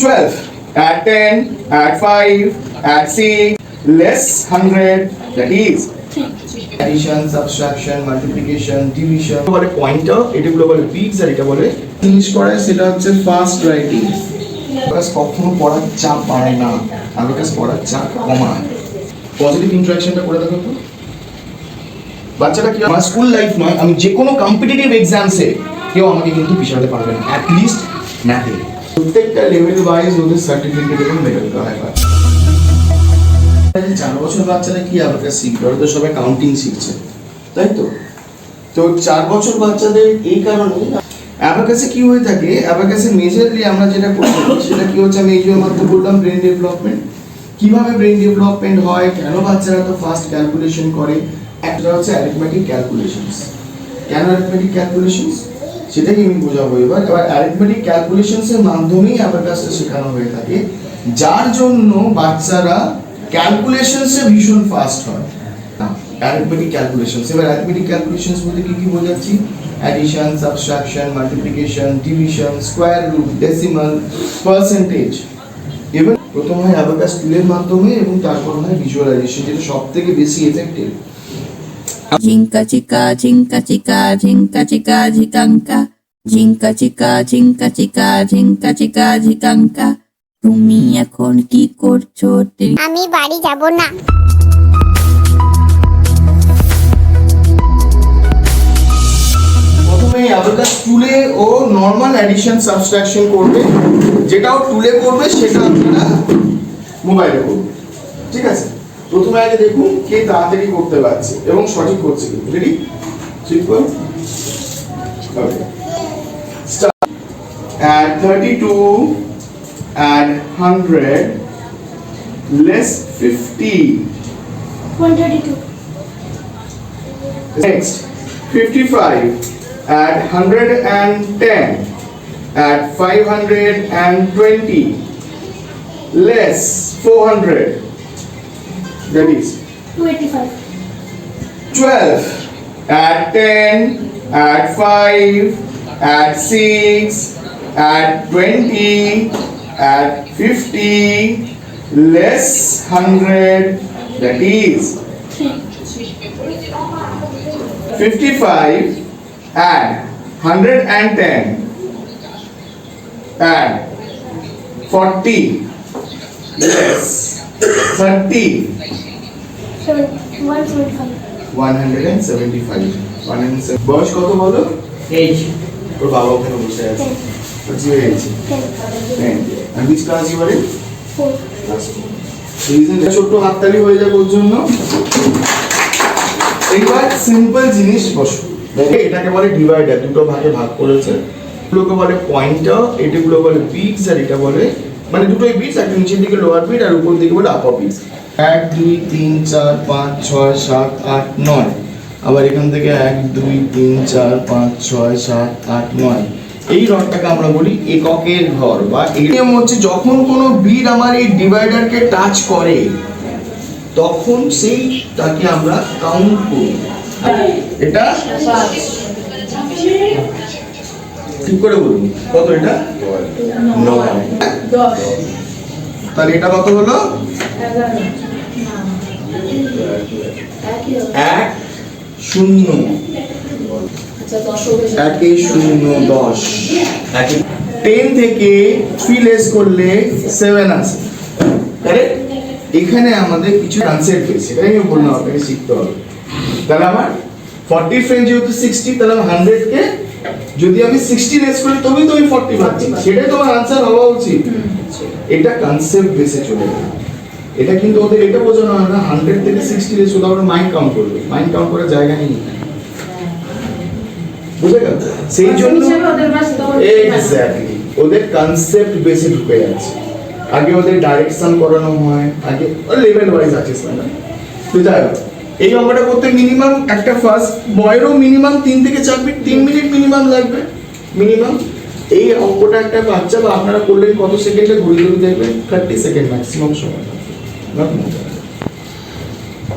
12, add 10, add 5, add 6, less 100, that is addition, subtraction, multiplication, division. বলে pointer, এটাগুলো বলে pigs, আর এটা বলে ফিনিশ করে সেটা হচ্ছে ফাস্ট রাইটিং। আবাকাস কখনো পড়ার চাপ বাড়ায় না, আবাকাস পড়ার চাপ কমায়। পজিটিভ ইন্টারাকশনটা করে দেখো তো। বাচ্চাটা কি আমার স্কুল লাইফ নয়, আমি যে কোনো কম্পিটিটিভ এক্সামসে কেউ আমাকে কিন্তু পিছাতে পারবে না, অ্যাট লিস্ট ম্যাথে। প্রত্যেকটা লেভেল ওয়াইজ ওদের সার্টিফিকেট এবং মেডেল দেওয়া হয়। 4 বছর বাচ্চারা কি আবাকাস শিখবে? ওরা তো সবাই কাউন্টিং শিখছে, তাই তো? তো 4 বছর বাচ্চাদের এই কারণে অ্যাবাকাসে কি হয়ে থাকে, অ্যাবাকাসে মেজরলি আমরা যেটা করতে সেটা কি হচ্ছে, আমি এই যে মাত্র বললাম ব্রেন ডেভেলপমেন্ট। কিভাবে ব্রেন ডেভেলপমেন্ট হয়, কেন বাচ্চারা তো ফাস্ট ক্যালকুলেশন করে, একটা হচ্ছে অ্যারিথমেটিক ক্যালকুলেশনস। কেন অ্যারিথমেটিক ক্যালকুলেশনস সেটাই আমি বোঝাবো এবার। অ্যারিথমেটিক ক্যালকুলেশনসের মাধ্যমেই অ্যাবাকাসটা শেখানো হয়ে থাকে, যার জন্য বাচ্চারা ক্যালকুলেশনসে ভীষণ ফাস্ট হয়। অ্যারিথমেটিক ক্যালকুলেশনস, এবার অ্যারিথমেটিক ক্যালকুলেশনস বলতে কি কি বোঝাচ্ছি? Addition, subtraction, multiplication, division, square root, decimal, percentage. এবার প্রথম হয় অ্যাবাকাস টুলের মাধ্যমে এবং তারপর হয় ভিজুয়ালাইজেশন, যেটা সবথেকে বেশি এফেক্টিভ। ঝিঙ্কা চিকা ঝিঙ্কা চিকা ঝিঙ্কা চিকা ঝিকাঙ্কা ঝিঙ্কা চিকা ঝিঙ্কা চিকা ঝিঙ্কা চিকা ঝিকাঙ্কা। তুমি এখন কি করছো? আমি বাড়ি যাব না। প্রথমে অ্যাবাকাস টুলে ও নরমাল অ্যাডিশন সাবট্রাকশন করবে, যেটাও টুলে করবে সেটা আপনারা মোবাইলে করবে, ঠিক আছে? প্রথমে আগে দেখুন কে তাড়াতাড়ি করতে পারছে এবং সঠিক করছে। Ready? Simple. Okay, start. add 32, add 100, less 50, 132, next 55, add 110, add 520, less 400, that is 285, 12, add 10, add 5, add 6, add 20, add 50, less 100, that is 55, add 110, add 40, less 30, 175, 175, 175। বয়স কত বলো? ওর বাবা ওখানে বসে আছে। What's your age? 10. And which class you are in? 4, Class 4. Reason ছোট্ট হাততালি হয়ে যাবে ওর জন্য। এইবার সিম্পল জিনিস বসো। দেখো এটাকে বলে ডিভাইডার, দুটো ভাগে ভাগ করেছে। এগুলোকে বলে পয়েন্টার, এটাগুলো বলে বিটস, আর এটা বলে মানে দুটোই বিটস, একটা নিচের দিকে লোয়ার বিট আর উপর দিকে বলে আপার বিটস। 1 2 3 4 5 6 7 8 9। আবার এখান থেকে 1 2 3 4 5 6 7 8 9। এই রডটাকে আমরা বলি এককের ঘর, বা এরিয়াম হচ্ছে যখন কোনো বিট আমার এই ডিভাইডারকে টাচ করে তখন সেইটাকে আমরা কাউন্ট করি। এটা ঠিক করে বলুন কত? এটা 9। তাহলে এটা কত হলো? 1 0 1 0 10। 10 থেকে 3 লেস করলে 7 আসে, কারেক্ট? এখানে আমাদের কিছু কনসেপ্ট আছে, সেটাই আমি বললাম আপনাকে শিখতে হবে। তাহলে আমার 40 ফ্রেন্ড যেহেতু 60, তাহলে 100 কে যদি আমি 60 লেস করি তবেই তো আমি 40 পাচ্ছি, সেটাই তোমার আনসার হওয়া উচিত। এটা কনসেপ্ট বেসে চলে গেল। এটা কিন্তু ওদের এটা বোঝানো হয় না 100 থেকে 60 লেস হলে আমরা মাইন্ড কাউন্ট করবে, মাইন্ড কাউন্ট করার জায়গা নেই, বুঝে গেল? সেই জন্য এক্স্যাক্টলি ওদের কনসেপ্ট বেসে ঢুকে যাচ্ছে। আগে ওদের ডাইরেকশন করানো হয়, আগে লেভেল ওয়াইজ আছে না। তো যাই হোক, এই অঙ্কটা করতে মিনিমাম একটা ফার্স্ট বয়েরও মিনিমাম 3 থেকে 4 মিনিট, 3 মিনিট মিনিমাম লাগবে মিনিমাম। এই অঙ্কটা একটা বাচ্চা বা আপনারা করলেন কত সেকেন্ডে ঘুরে ঘুরে দেখবেন? 30 সেকেন্ড ম্যাক্সিমাম সময়।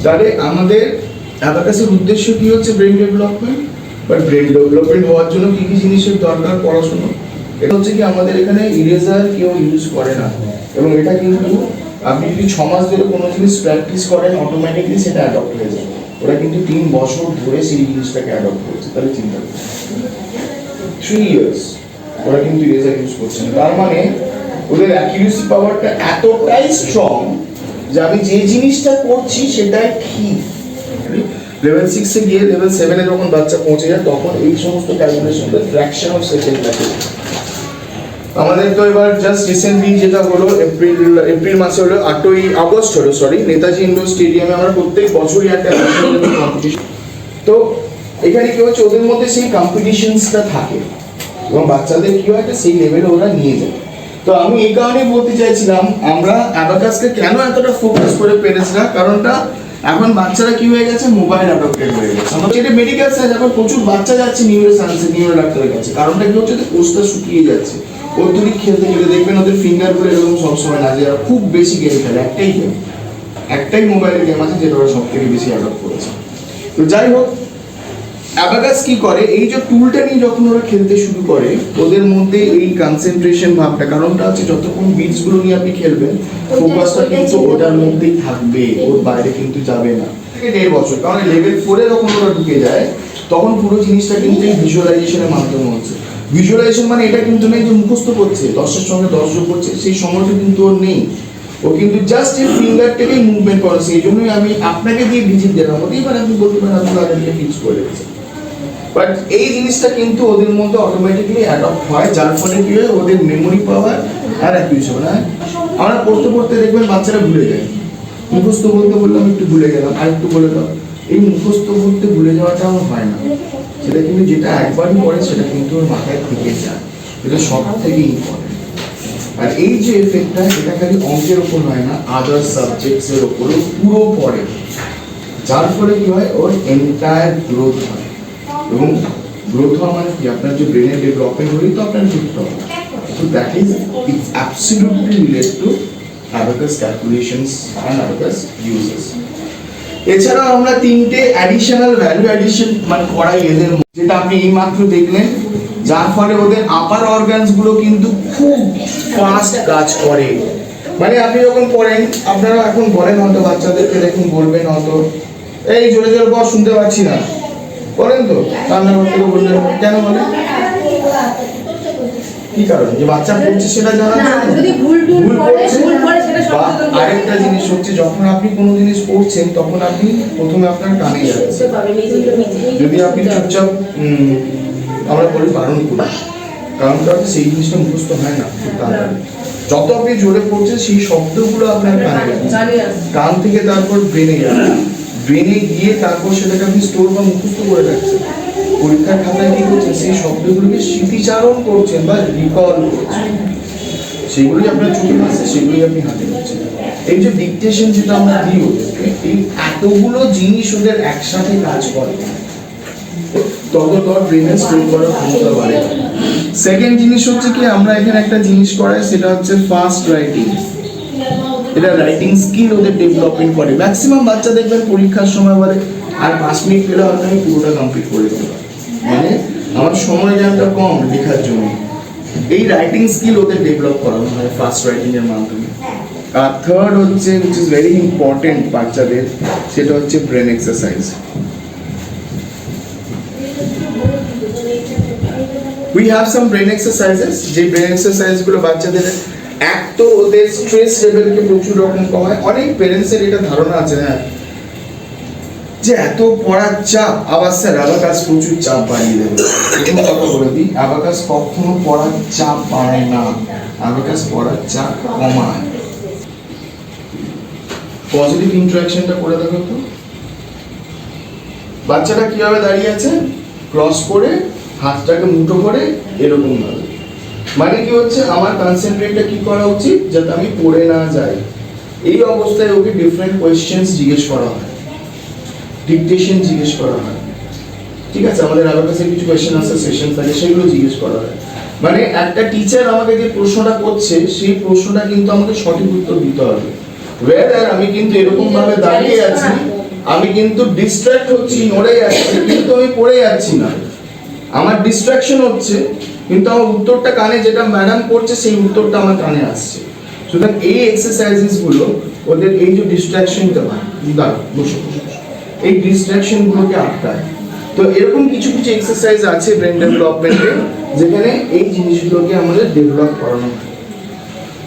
তাহলে আমাদের অ্যাবাকাসের উদ্দেশ্য কি হচ্ছে? Brain development. But brain development হওয়ার জন্য কি কি জিনিসের দরকার? পড়াশোনা, এটা হচ্ছে কি আমাদের এখানে ইরেজার কেউ ইউজ করে না, এবং এটা কিন্তু আপনি যদি 6 মাস ধরে কোনো জিনিস প্র্যাকটিস করেন অটোমেটিকলি সেটা অ্যাডপ্ট হয়ে যায়। ওরা কিন্তু 3 বছর ধরে সেই জিনিসটাকে অ্যাডপ্ট করছে, তাহলে চিন্তা করুন 3 ইয়ার্স ওরা কিন্তু ইরেজার ইউজ করছে না। তার মানে ওদের অ্যাকিউরেসি পাওয়ারটা এতটাই স্ট্রং যে আমি যে জিনিসটা করছি সেটাই ঠিক। লেভেল 6 এ গিয়ে লেভেল 7 এ যখন বাচ্চা পৌঁছে যায় তখন এই সমস্ত ক্যালকুলেশনটা ফ্র্যাকশন অফ সেকেন্ড লাগে। আমাদের তো এবার জাস্ট রিসেন্টলি যেটা হলো এপ্রিল মাসে হলো 8ই আগস্ট হলো নেতাজি ইন্ডোর স্টেডিয়ামে আমরা প্রত্যেক বছরই একটা কম্পিটিশন। তো এখানে কি হচ্ছে ওদের মধ্যে সেই কম্পিটিশনসটা থাকে এবং বাচ্চাদের কি হয় সেই লেভেলে ওরা নিয়ে যায়। তো আমি এই কারণেই বলতে চাইছিলাম আমরা অ্যাবাকাসকে কেন এতটা ফোকাস করে পেরেছিলাম, কারণটা এখন বাচ্চারা কি হয়ে গেছে মোবাইল অ্যাডপ্টেড হয়ে গেছে। আমরা যেটা মেডিকেল সায়েন্স এখন প্রচুর বাচ্চা যাচ্ছে নিউরো সায়েন্সে, নিউরো ডাক্তারের কাছে, কারণটা কি হচ্ছে কোষটা শুকিয়ে যাচ্ছে। অত্যধিক খেলতে গেলে দেখবেন ওদের ফিঙ্গারগুলো এরকম সবসময় না, যে খুব বেশি গেম খেলে, একটাই মোবাইলের গেম আছে যেটা ওরা সব থেকে বেশি অ্যাডপ্ট করেছে। তো যাই হোক, অ্যাবাকাস কি করে, এই যে টুলটা নিয়ে যখন ওরা খেলতে শুরু করে ওদের মধ্যে এই কনসেন্ট্রেশন ভাবটা, কারণটা হচ্ছে যতক্ষণ বিটস গুলো নিয়ে আপনি খেলবেন ফোকাসটা কিন্তু ওটার মধ্যেই থাকবে, ওর বাইরে কিন্তু যাবে না। 1.5 বছর, কারণ লেভেল 4 এ যখন ওরা ঢুকে যায় তখন পুরো জিনিসটা কিন্তু এই ভিজুয়ালাইজেশনের মাধ্যমে হচ্ছে। ভিজুয়ালাইজেশন মানে এটা কিন্তু নেই যে মুখস্থ করছে 10-এর সঙ্গে 10 যোগ করছে, সেই সময়টা কিন্তু ওর নেই। ও কিন্তু জাস্ট এই ফিঙ্গারটাকেই মুভমেন্ট করে। সেই জন্যই আমি আপনাকে দিয়ে ভিজিট দিলাম, ওটাই এবার আপনি বলতে পারেন আপনি আগে থেকে ফিক্স করে রেখেছেন। বাট এই জিনিসটা কিন্তু ওদের মধ্যে অটোমেটিকলি অ্যাডপ্ট হয়, যার ফলে কি হয় ওদের মেমোরি পাওয়ার আর অ্যাকিউরেসি হবে না। আমরা পড়তে পড়তে দেখবেন বাচ্চারা ভুলে যায়, মুখস্থ বলতে বললাম একটু ভুলে গেলাম, আর একটু বলে দাও, এই মুখস্থ বলতে ভুলে যাওয়াটা আমার হয় না, সেটা কিন্তু যেটা একবারই পড়ে সেটা কিন্তু ওর মাথায় থেকে যায়, এটা সব থেকে ইম্পর্টেন্ট। আর এই যে এফেক্টটা এটা খালি অঙ্কের ওপর হয় না, আদার সাবজেক্টস এর ওপরও পুরো পড়ে, যার ফলে কি হয় ওর এন্টায়ার গ্রোথ হয়। এবং গ্রোথ হওয়া মানে কি আপনার যে ব্রেনের ডেভেলপমেন্ট হলেই তো আপনার গ্রোথ হবে। So that is it's absolutely related to abacus calculations and abacus uses. এছাড়া আমরা 3টে অ্যাডিশনাল ভ্যালু অ্যাডিশন মানে করাই এদের, যেটা আপনি এইমাত্র দেখলেন, যার ফলে ওদের আপার অর্গানস গুলো কিন্তু খুব ফাস্ট কাজ করে। মানে আপনি যখন পড়েন, আপনারা এখন বলেন হয়তো বাচ্চাদেরকে দেখুন বলবেন হয়তো এই জোরে জোরে বল শুনতে পাচ্ছি না, বলেন তো কান্না করতে বললেন কেন বলেন, কি কারণ যে বাচ্চা পড়ছে সেটা জানা যদি ভুল করে সেটা সব। আরেকটা জিনিস হচ্ছে যখন আপনি কোনো জিনিস পড়ছেন তখন আপনি প্রথমে আপনার কানে যাচ্ছে, যদি আপনি চুপচাপ আমরা বলি বারণ করি, কারণটা হচ্ছে সেই জিনিসটা মুখস্থ হয় না তাড়াতাড়ি। যত আপনি জোরে পড়ছেন সেই শব্দগুলো আপনার কানে যাচ্ছে, কান থেকে তারপর ব্রেনে যাবে, ব্রেনে গিয়ে তারপর সেটাকে আপনি স্টোর বা মুখস্থ করে রাখছেন। পরীক্ষার খাতায় কি করছেন, সেই শব্দগুলোকে স্মৃতিচারণ করছেন বা রিকল করছেন, সেগুলোই আপনার চোখে আসছে, সেগুলোই আপনি হাতে করছেন। এই যে ডিকটেশন যেটা আমরা দিই ওদেরকে, এই এতগুলো জিনিস ওদের একসাথে কাজ করে, তত ব্রেনে স্টোর করার ক্ষমতা বাড়ে। সেকেন্ড জিনিস হচ্ছে কি আমরা এখানে একটা জিনিস করাই, সেটা হচ্ছে ফাস্ট রাইটিং। এটা রাইটিং স্কিল ওদের ডেভেলপমেন্ট করে। ম্যাক্সিমাম বাচ্চা দেখবেন পরীক্ষার সময় বলে আর 5 মিনিট পেলে হয়তো আমি পুরোটা কমপ্লিট করে দেবো, মানে আমার সময় জ্ঞানটা কম লেখার জন্য। এই রাইটিং স্কিল ওদের ডেভেলপ করানো হয় ফাস্ট রাইটিং এর মাধ্যমে। আর থার্ড হচ্ছে which is very important বাচ্চাদের, সেটা হচ্ছে brain exercise. We have some brain exercises, যে ব্রেন এক্সারসাইজ গুলো বাচ্চাদের এক তো ওদের স্ট্রেস লেভেলকে প্রচুর রকম কমায়। অনেক প্যারেন্টসের এটা ধারণা আছে হ্যাঁ যে এত পড়ার চাপ, আবার স্যার অ্যাবাকাস প্রচুর চাপ বাড়িয়ে দেবে। এরকম কথা বলে দিই, অ্যাবাকাস কখনো পড়ার চাপ বাড়ায় না, অ্যাবাকাস পড়ার চাপ কমায়। পজিটিভ ইন্টারাকশনটা করে দেখো তো, বাচ্চাটা কিভাবে দাঁড়িয়ে আছে, ক্রস করে হাতটাকে মুঠো করে এরকম ভাবে, মানে কি হচ্ছে আমার কনসেন্ট্রেটটা কি করা উচিত যাতে আমি পড়ে না যাই। এই অবস্থায় ওকে ডিফারেন্ট কোয়েশ্চেন্স জিজ্ঞেস করা হয়, ডিকটেশন জিজ্ঞেস করা হয়, ঠিক আছে, আমাদের অ্যাবাকাসের কিছু কোয়েশ্চেন আনসার সেশন থাকে সেগুলো জিজ্ঞেস করা হয়। মানে একটা টিচার আমাকে যে প্রশ্নটা করছে সেই প্রশ্নটা কিন্তু আমাকে সঠিক উত্তর দিতে হবে। ওয়েদার আমি কিন্তু এরকম ভাবে দাঁড়িয়ে আছি, আমি কিন্তু ডিস্ট্র্যাক্ট হচ্ছি, নড়ে যাচ্ছি, কিন্তু আমি পড়ে যাচ্ছি না, আমার ডিস্ট্রাকশন হচ্ছে কিন্তু আমার উত্তরটা কানে, যেটা ম্যাডাম করছে সেই উত্তরটা আমার কানে আসছে। সুতরাং এই এক্সারসাইজেস গুলো ওদের এই যে ডিস্ট্রাকশনটা দাঁড়া বসে এই ডিস্ট্রাকশন গুলোকে আটকায়। তো এরকম কিছু কিছু এক্সারসাইজ আছে ব্রেন ডেভেলপমেন্টে, যেখানে এই জিনিসগুলোকে আমাদের ডেভেলপ করানো হয়।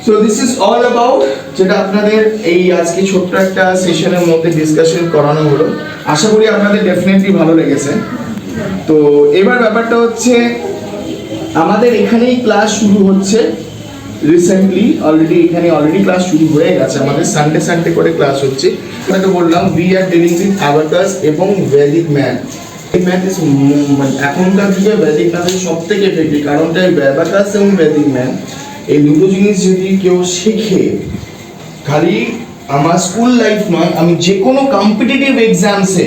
So this is all about, যেটা আপনাদের এই আজকে ছোট্ট একটা সেশনের মধ্যে ডিসকাশন করানো হলো। আশা করি আপনাদের ডেফিনেটলি ভালো লেগেছে। তো এবার ব্যাপারটা হচ্ছে আমাদের এখানেই ক্লাস শুরু হচ্ছে রিসেন্টলি, অলরেডি ক্লাস শুরু হয়ে গেছে আমাদের। সানডে করে ক্লাস হচ্ছে। আপনাকে বললাম we are dealing with abacus এবং ভেদিক ম্যাথ। ম্যাথ ইজ এখনকার যুগে ভেদিক ম্যাথের সব থেকে এফেক্টিভ, কারণটা অ্যাবাকাস এবং ভেদিক ম্যাথ এই দুটো জিনিস যদি কেউ শেখে, খালি আমার স্কুল লাইফ নয়, আমি যে কোনো কম্পিটিটিভ এক্সামসে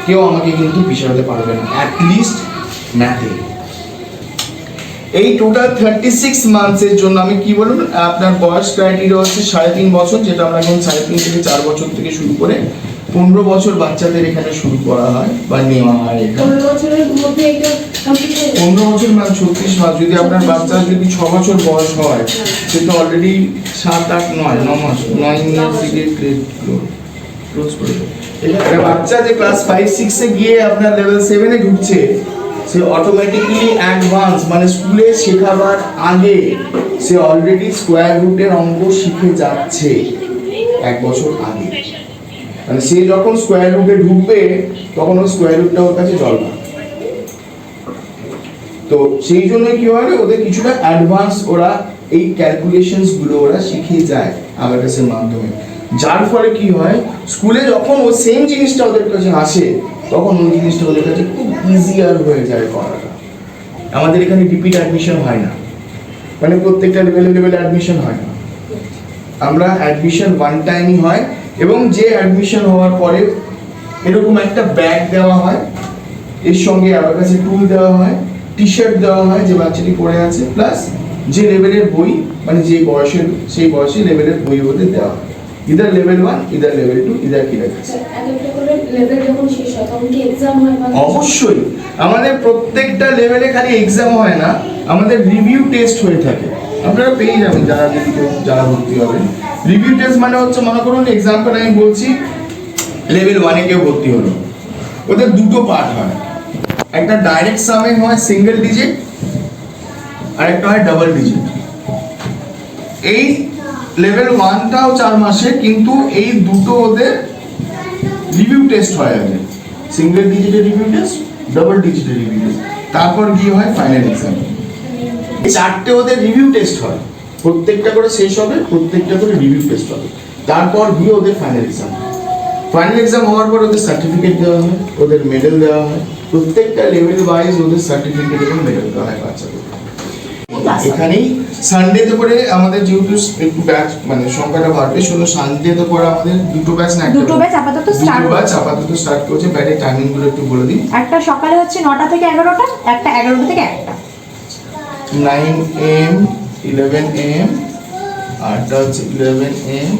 কেউ আমাকে কিন্তু পিছাতে পারবে না, অ্যাটলিস্ট ম্যাথে। এই টোটাল 36 মান্থসের জন্য আমি কি বলুন, আপনার বয়স ক্রাইটেরিয়া হচ্ছে 3.5 বছর, যেটা আমরা এখন 3.5 থেকে 4 বছর থেকে শুরু করে 15 বছর বাচ্চাদের এখানে শুরু করা হয় বা নেওয়া হয়। এখানে 15 বছরের মধ্যে এটা কমপ্লিট হয়ে যায়। 15 বছর মানে 36 মাস। যদি আপনার বাচ্চা যদি 6 বছর বয়স হয়, সে তো অলরেডি 7, 8, 9 মাস 9 ইয়ার্স থেকে ক্লোজ করে দেবে। একটা বাচ্চা যে ক্লাস 5, 6 এ গিয়ে আপনার লেভেল 7 এ ঢুকছে, সে অটোমেটিক্যালি অ্যাডভান্স, মানে স্কুলে শেখাবার আগে সে অলরেডি স্কোয়ার রুটের অঙ্ক শিখে যাচ্ছে 1 বছর আগে। মানে সে যখন স্কোয়ার রুটে ঢুকবে তখন ওই স্কোয়ার রুটটা ওর কাছে জল না। তো সেই জন্য কি হয়, ওদের কিছুটা অ্যাডভান্স ওরা এই ক্যালকুলেশনস গুলো ওরা শিখে যায় অ্যাবাকাসের মাধ্যমে। যার ফলে কি হয়, স্কুলে যখন ও সেম জিনিসটা ওদের কাছে আসে, তখন ওই জিনিসটা ওদের কাছে খুব ইজিয়ার হয়ে যায় করাটা। আমাদের এখানে রিপিট অ্যাডমিশন হয় না, মানে প্রত্যেকটা লেভেলে অ্যাডমিশন হয় না। আমরা অ্যাডমিশন ওয়ান টাইমই হয়, এবং যে অ্যাডমিশন হওয়ার পরে এরকম একটা ব্যাগ দেওয়া হয়, এর সঙ্গে অ্যাবাকাসের টুল দেওয়া হয়, টি শার্ট দেওয়া হয় যে বাচ্চাটি পড়ে আছে, প্লাস যে লেভেলের বই, মানে যে বয়সের সেই বয়সে লেভেলের বই ওদের দেওয়া হয়। Either level 1, either level 2, either কি রাখছে। একটা করে লেভেল যখন শেষ হয় তখন কি এক্সাম হয়? অবশ্যই আমাদের প্রত্যেকটা লেভেলে খালি এক্সাম হয় না, আমাদের রিভিউ টেস্ট হয়ে থাকে। আপনারা পেয়ে যাবেন যারা ভর্তি হবেন। রিভিউ টেস্ট মানে হচ্ছে, মনে করুন এক্সাম্পল আমি বলছি, লেভেল 1 এ কেউ ভর্তি হলো, ওদের দুটো পার্ট হয়, একটা ডাইরেক্ট সামে হয় সিঙ্গেল ডিজিট, আর একটা হয় ডাবল ডিজিট। এই লেভেল 1টাও 4 মাসে, কিন্তু এই দুটো ওদের রিভিউ টেস্ট হয় আগে, সিঙ্গেল ডিজিটের রিভিউ টেস্ট, ডাবল ডিজিটের রিভিউ টেস্ট, তারপর গিয়ে হয় ফাইনাল এক্সাম। এই 4টে ওদের রিভিউ টেস্ট হয়, প্রত্যেকটা করে শেষ হবে, প্রত্যেকটা করে রিভিউ টেস্ট হবে, তারপর গিয়ে ওদের ফাইনাল এক্সাম। ফাইনাল এক্সাম হওয়ার পর ওদের সার্টিফিকেট দেওয়া হয়, ওদের মেডেল দেওয়া হয়, প্রত্যেকটা লেভেল ওয়াইজ ওদের সার্টিফিকেট এবং মেডেল দেওয়া হয় বাচ্চাদের। এখানেই সানডেতে করে আমাদের যেহেতু একটু ব্যাচ মানে সংখ্যাটা বাড়বে, শুধু সানডেতে করে আমাদের দুটো ব্যাচ না, দুটো ব্যাচ আপাতত স্টার্ট করছে। ব্যাচের টাইমিং গুলো একটু বলে দিই। একটা সকালে হচ্ছে 9টা থেকে 11টা, একটা 11টা থেকে 1টা, 9 AM 11 AM, আরটা হচ্ছে 11 AM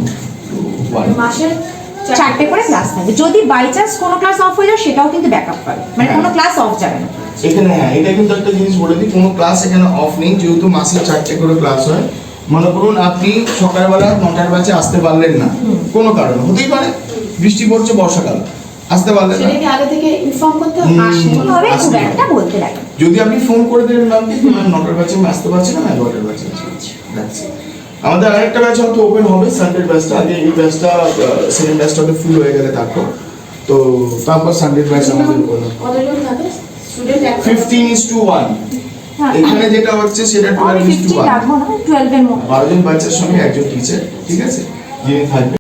to 1। মাসের 4টে করে ক্লাস থাকবে। যদি বাই চান্স কোনো ক্লাস অফ হয়ে যায় সেটাও কিন্তু ব্যাকআপ পাবে, মানে কোনো ক্লাস অফ যাবে না এখানে। হ্যাঁ, এটা কিন্তু একটা জিনিস বলে দিই, কোনো ক্লাস এখানে অফ নেই, যেহেতু মাসে 4টে করে ক্লাস হয়। মনে করুন আপনি সকালবেলা 9টার ব্যাচে আসতে পারলেন না, কোনো কারণে হতেই পারে, বৃষ্টি পড়ছে, বর্ষাকাল, আসতে পারলেন না, সেটা কি আগে থেকে ইনফর্ম করতে হবে? আসতে হবে, খুব একটা বলতে লাগে। যদি আপনি ফোন করে দেবেন ম্যামকে, ম্যাম 9টার ব্যাচে আমি আসতে পারছি না, 11টার ব্যাচে আসছি। আমাদের আরেকটা ব্যাচ হয়তো ওপেন হবে, সানডে ব্যাচটা। আগে এই ব্যাচটা সেকেন্ড ব্যাচটা ফুল হয়ে গেলে তারপর সানডে ব্যাচ আমাদের ওপেন হবে। কতজন থাকে স্টুডেন্ট? 15:1। হ্যাঁ, এখানে যেটা হচ্ছে সেটা আমি 15 12:1। রাখবো না, 12 এর মধ্যে 12 জন বাচ্চার সঙ্গে একজন টিচার, ঠিক আছে, যিনি থাকবেন।